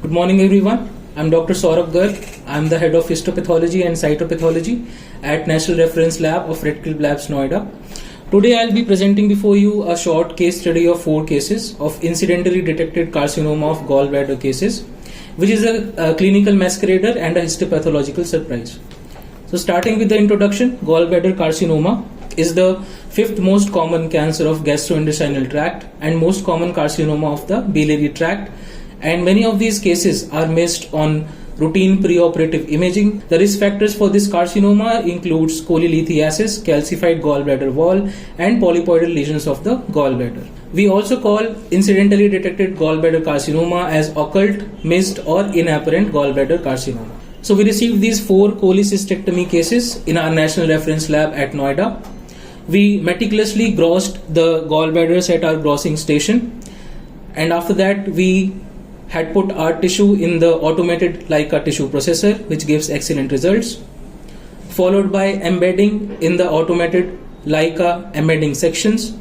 Good morning, everyone. I'm Dr. Saurabh Garg. I'm the head of histopathology and cytopathology at National Reference Lab of Red Cliff Labs, Noida. Today, I'll be presenting before you a short case study of 4 cases of incidentally detected carcinoma of gallbladder cases, which is a clinical masquerader and a histopathological surprise. So, starting with the introduction, gallbladder carcinoma is the 5th most common cancer of gastrointestinal tract and most common carcinoma of the biliary tract, and many of these cases are missed on routine preoperative imaging. The risk factors for this carcinoma includes cholelithiasis, calcified gallbladder wall, and polypoidal lesions of the gallbladder. We also call incidentally detected gallbladder carcinoma as occult, missed, or inapparent gallbladder carcinoma. So we received these 4 cholecystectomy cases in our national reference lab at Noida. We meticulously grossed the gallbladders at our grossing station, and after that we had put our tissue in the automated Leica tissue processor, which gives excellent results, followed by embedding in the automated Leica embedding sections.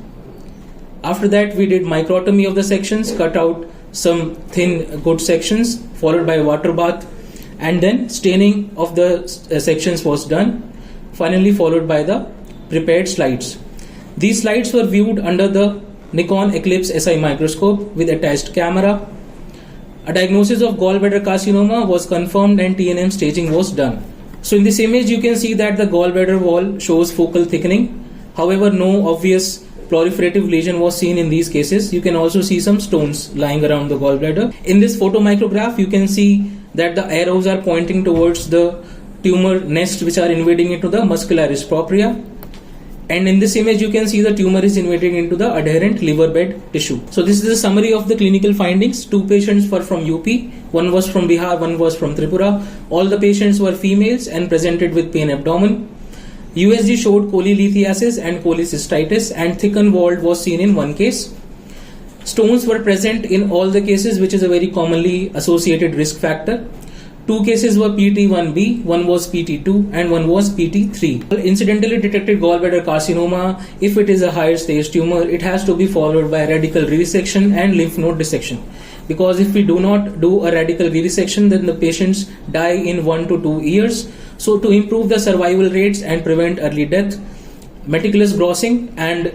After that, we did microtomy of the sections, cut out some thin good sections, followed by water bath, and then staining of the sections was done, finally followed by the prepared slides. These slides were viewed under the Nikon Eclipse SI microscope with attached camera. A diagnosis of gallbladder carcinoma was confirmed and TNM staging was done. So in this image you can see that the gallbladder wall shows focal thickening. However, no obvious proliferative lesion was seen in these cases. You can also see some stones lying around the gallbladder. In this photomicrograph you can see that the arrows are pointing towards the tumor nests which are invading into the muscularis propria. And in this image you can see the tumor is invading into the adherent liver bed tissue. So this is a summary of the clinical findings. 2 patients were from UP, one was from Bihar, one was from Tripura. All the patients were females and presented with pain abdomen. USG showed cholelithiasis and cholecystitis, and thickened wall was seen in 1 case. Stones were present in all the cases, which is a very commonly associated risk factor. 2 cases were PT1B, 1 was PT2, and 1 was PT3. Incidentally detected gallbladder carcinoma, if it is a higher stage tumor, it has to be followed by radical resection and lymph node dissection. Because if we do not do a radical resection, then the patients die in 1 to 2 years. So to improve the survival rates and prevent early death, meticulous grossing and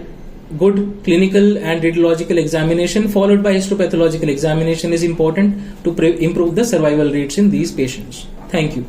good clinical and radiological examination followed by histopathological examination is important to improve the survival rates in these patients. Thank you.